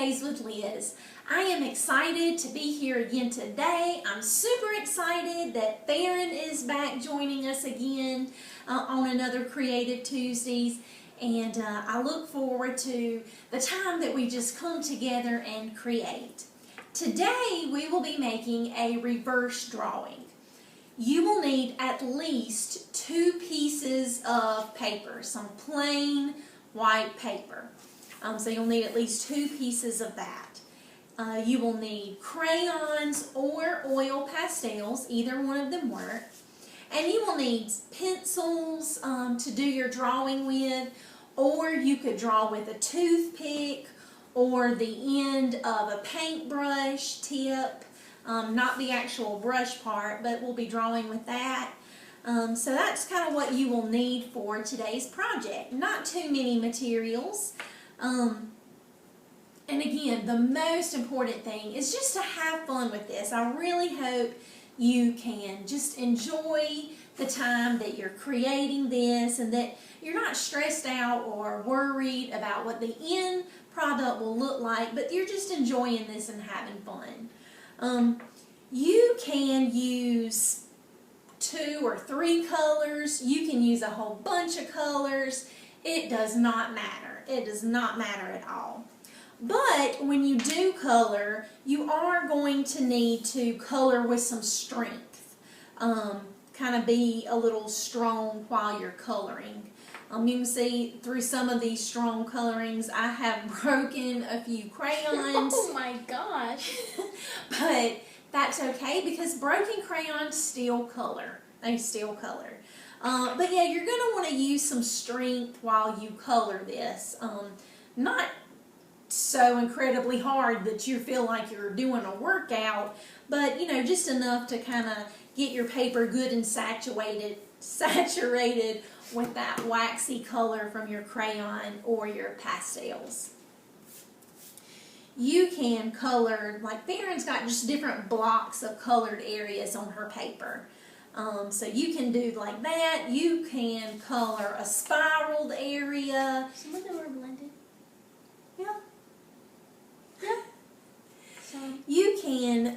Tuesdays with Liz. I am excited to be here again today. I'm super excited that Farron is back joining us again on another Creative Tuesdays, and I look forward to the time that we just come together and create. Today we will be making a reverse drawing. You will need at least 2 pieces of paper, some plain white paper. So you'll need at least 2 pieces of that. You will need crayons or oil pastels, either one of them work. And you will need pencils to do your drawing with, or you could draw with a toothpick or the end of a paintbrush tip, not the actual brush part, but we'll be drawing with that. So that's kind of what you will need for today's project. Not too many materials. And again, the most important thing is just to have fun with this. I really hope you can just enjoy the time that you're creating this and that you're not stressed out or worried about what the end product will look like, but you're just enjoying this and having fun. You can use 2 or 3 colors. You can use a whole bunch of colors. It does not matter. It does not matter at all. But when you do color, you are going to need to color with some strength. Kind of be a little strong while you're coloring. You can see through some of these strong colorings, I have broken a few crayons. Oh my gosh. But that's okay because broken crayons still color. They still color. But yeah, you're going to want to use some strength while you color this. Not so incredibly hard that you feel like you're doing a workout, but you know, just enough to kind of get your paper good and saturated with that waxy color from your crayon or your pastels. You can color, like Farron's got just different blocks of colored areas on her paper. So you can do like that. You can color a spiraled area. Some of them are blended. Yeah. So You can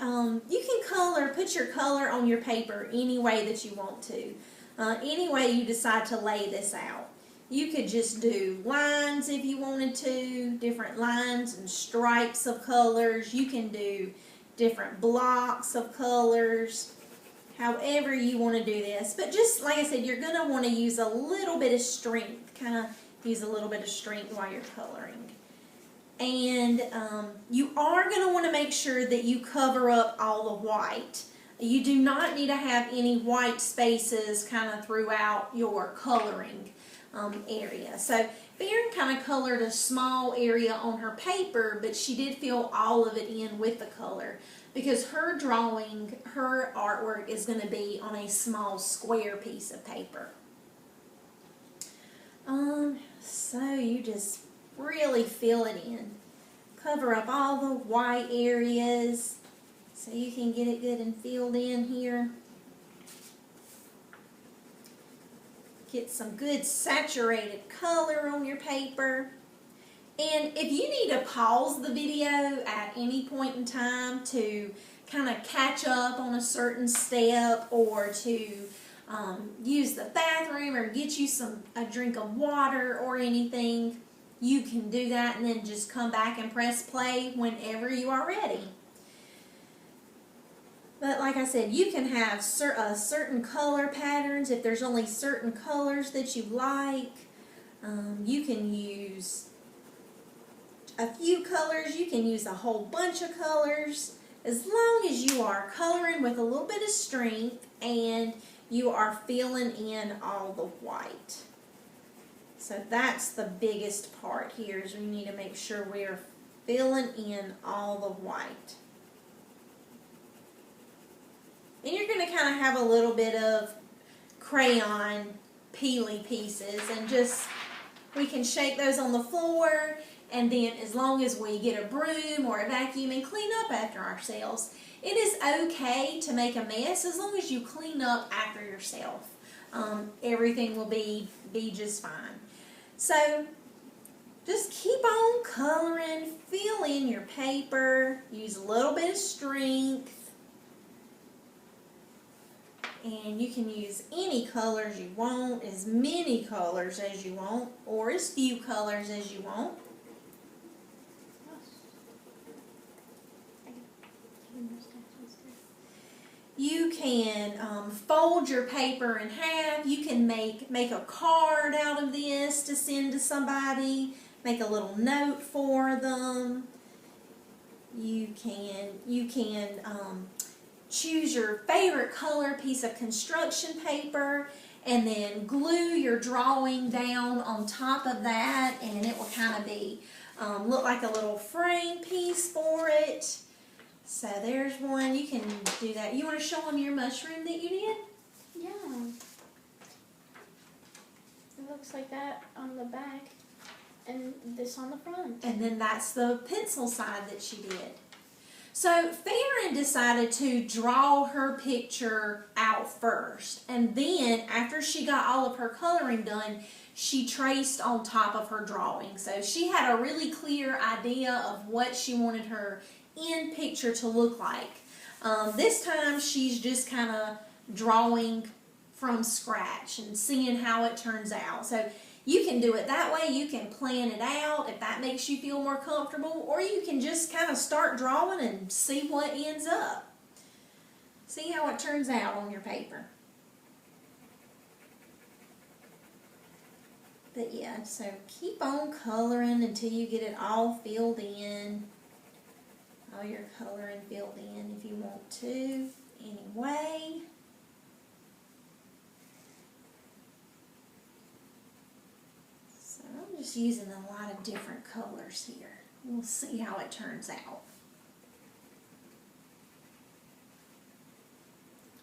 color, put your color on your paper any way that you want to. Any way you decide to lay this out. You could just do lines if you wanted to, different lines and stripes of colors. You can do different blocks of colors, however you want to do this. But just like I said, you're going to want to use a little bit of strength, kind of use a little bit of strength while you're coloring. And you are going to want to make sure that you cover up all the white. You do not need to have any white spaces kind of throughout your coloring area. So Farron kind of colored a small area on her paper, but she did fill all of it in with the color because her drawing, her artwork is going to be on a small square piece of paper. So you just really fill it in. Cover up all the white areas so you can get it good and filled in here. Get some good saturated color on your paper. And if you need to pause the video at any point in time to kind of catch up on a certain step or to use the bathroom or get you a drink of water or anything, you can do that and then just come back and press play whenever you are ready. But like I said, you can have certain color patterns if there's only certain colors that you like. You can use a few colors. You can use a whole bunch of colors. As long as you are coloring with a little bit of strength and you are filling in all the white. So that's the biggest part here, is we need to make sure we're filling in all the white. And you're going to kind of have a little bit of crayon peely pieces, and just, we can shake those on the floor, and then as long as we get a broom or a vacuum and clean up after ourselves, it is okay to make a mess as long as you clean up after yourself. Everything will be just fine. So just keep on coloring, fill in your paper, use a little bit of strength, and you can use any colors you want, as many colors as you want, or as few colors as you want. You can fold your paper in half. You can make a card out of this to send to somebody. Make a little note for them. You can choose your favorite color piece of construction paper and then glue your drawing down on top of that, and it will kind of be look like a little frame piece for it. So there's one. You can do that. You want to show them your mushroom that you did? Yeah. It looks like that on the back and this on the front. And then that's the pencil side that she did. So Farron decided to draw her picture out first. And then after she got all of her coloring done, she traced on top of her drawing. So she had a really clear idea of what she wanted her end picture to look like. This time she's just kind of drawing from scratch and seeing how it turns out. So you can do it that way. You can plan it out if that makes you feel more comfortable, or you can just kind of start drawing and see what ends up. See how it turns out on your paper. But yeah, so keep on coloring until you get it all filled in. All your coloring filled in if you want to, anyway. So I'm just using a lot of different colors here. We'll see how it turns out.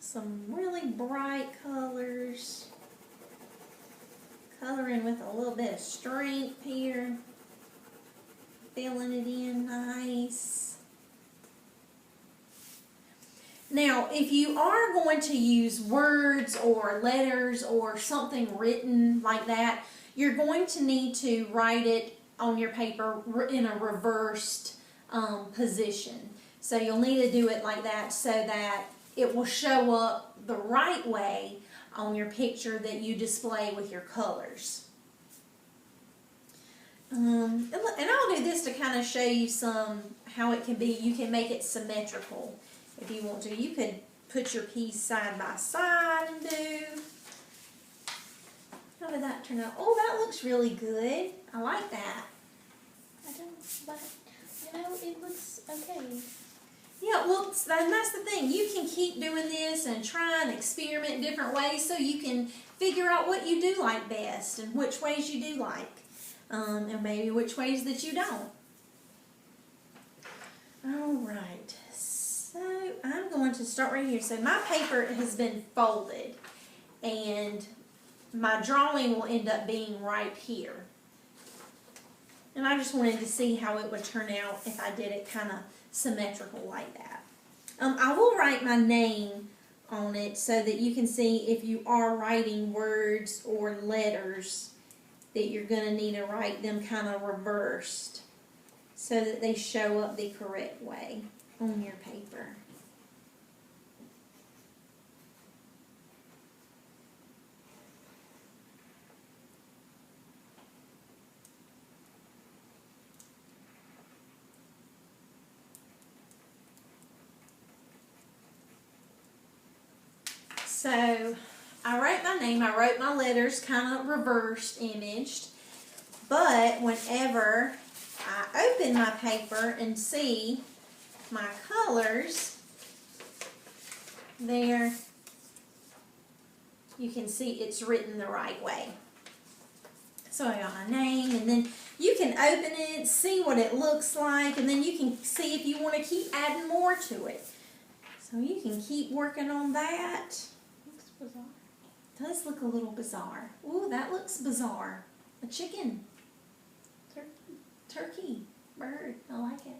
Some really bright colors. Coloring with a little bit of strength here. Filling it in nice. Now, if you are going to use words or letters or something written like that, you're going to need to write it on your paper in a reversed position. So you'll need to do it like that so that it will show up the right way on your picture that you display with your colors. And I'll do this to kind of show you how it can be. You can make it symmetrical. If you want to, you could put your piece side by side and do. How did that turn out? Oh, that looks really good. I like that. I don't, but it looks okay. Yeah, well, and that's the thing. You can keep doing this and try and experiment in different ways so you can figure out what you do like best and which ways you do like, and maybe which ways that you don't. All right. So I'm going to start right here. So my paper has been folded and my drawing will end up being right here. And I just wanted to see how it would turn out if I did it kind of symmetrical like that. I will write my name on it so that you can see if you are writing words or letters that you're going to need to write them kind of reversed so that they show up the correct way on your paper. So I wrote my name, I wrote my letters kind of reversed imaged, but whenever I open my paper and see my colors, there you can see it's written the right way. So I got my name, and then you can open it, see what it looks like, and then you can see if you want to keep adding more to it. So you can keep working on that. Looks bizarre. It does look a little bizarre. Ooh, that looks bizarre. A chicken. Turkey. Turkey. Bird. I like it.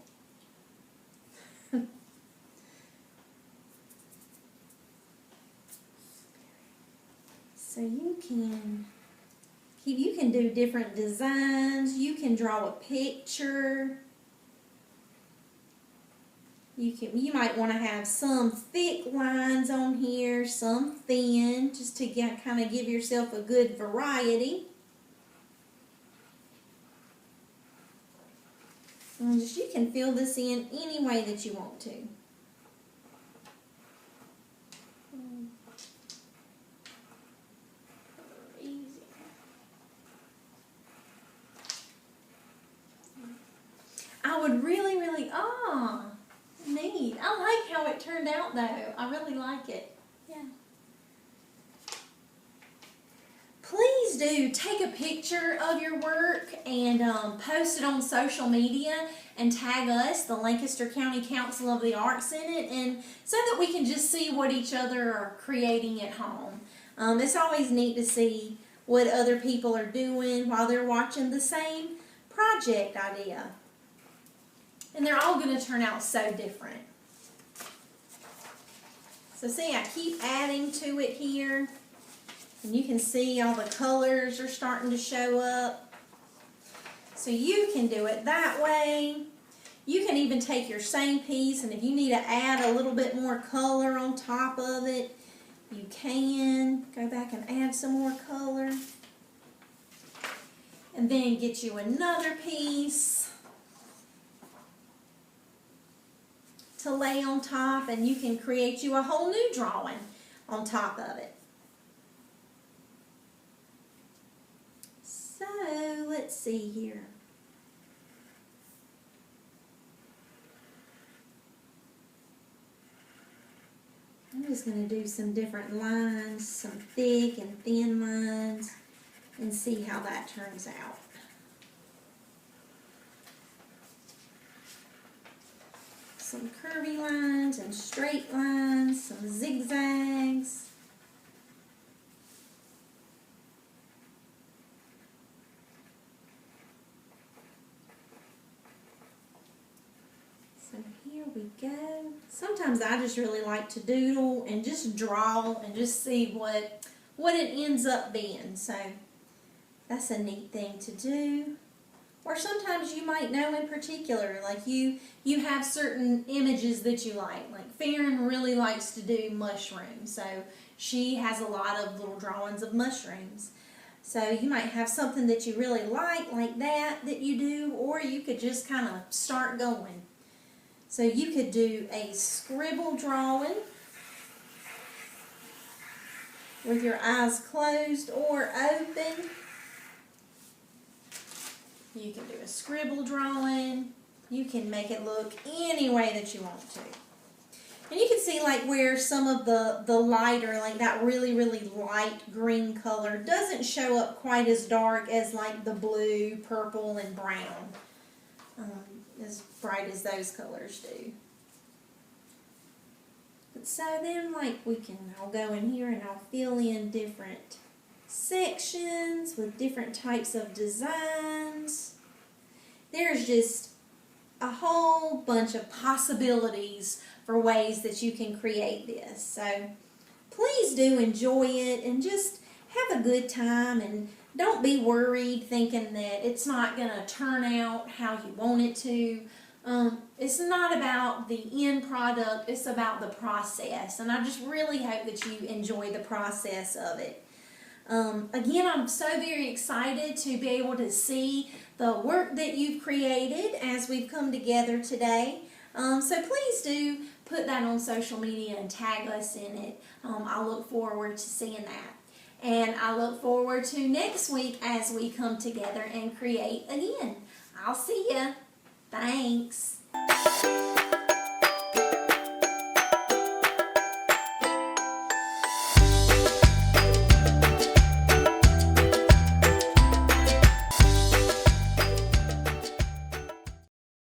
So you can You can do different designs. You can draw a picture. You might want to have some thick lines on here, some thin, just to kind of give yourself a good variety. And just you can fill this in any way that you want to. Easy. I would really, neat. I like how it turned out though. I really like it. Yeah. Please do take a picture of your work and post it on social media and tag us, the Lancaster County Council of the Arts, in it, and so that we can just see what each other are creating at home. It's always neat to see what other people are doing while they're watching the same project idea. And they're all going to turn out so different. So see, I keep adding to it here. And you can see all the colors are starting to show up. So you can do it that way. You can even take your same piece, and if you need to add a little bit more color on top of it, you can. Go back and add some more color. And then get you another piece to lay on top, and you can create you a whole new drawing on top of it. So let's see here. I'm just going to do some different lines, some thick and thin lines, and see how that turns out. Some curvy lines and straight lines, some zigzags. So here we go. Sometimes I just really like to doodle and just draw and just see what it ends up being. So that's a neat thing to do. Or sometimes you might know in particular, like you have certain images that you like. Like Farron really likes to do mushrooms, so she has a lot of little drawings of mushrooms. So you might have something that you really like that you do, or you could just kind of start going. So you could do a scribble drawing with your eyes closed or open. You can do a scribble drawing. You can make it look any way that you want to. And you can see like where some of the lighter, like that really light green color doesn't show up quite as dark as like the blue, purple, and brown. As bright as those colors do. But so then like I'll go in here and I'll fill in different sections with different types of designs. There's just a whole bunch of possibilities for ways that you can create this. So please do enjoy it and just have a good time, and don't be worried thinking that it's not going to turn out how you want it to. It's not about the end product, it's about the process, and I just really hope that you enjoy the process of it. Again, I'm so very excited to be able to see the work that you've created as we've come together today. So please do put that on social media and tag us in it. I look forward to seeing that. And I look forward to next week as we come together and create again. I'll see ya. Thanks.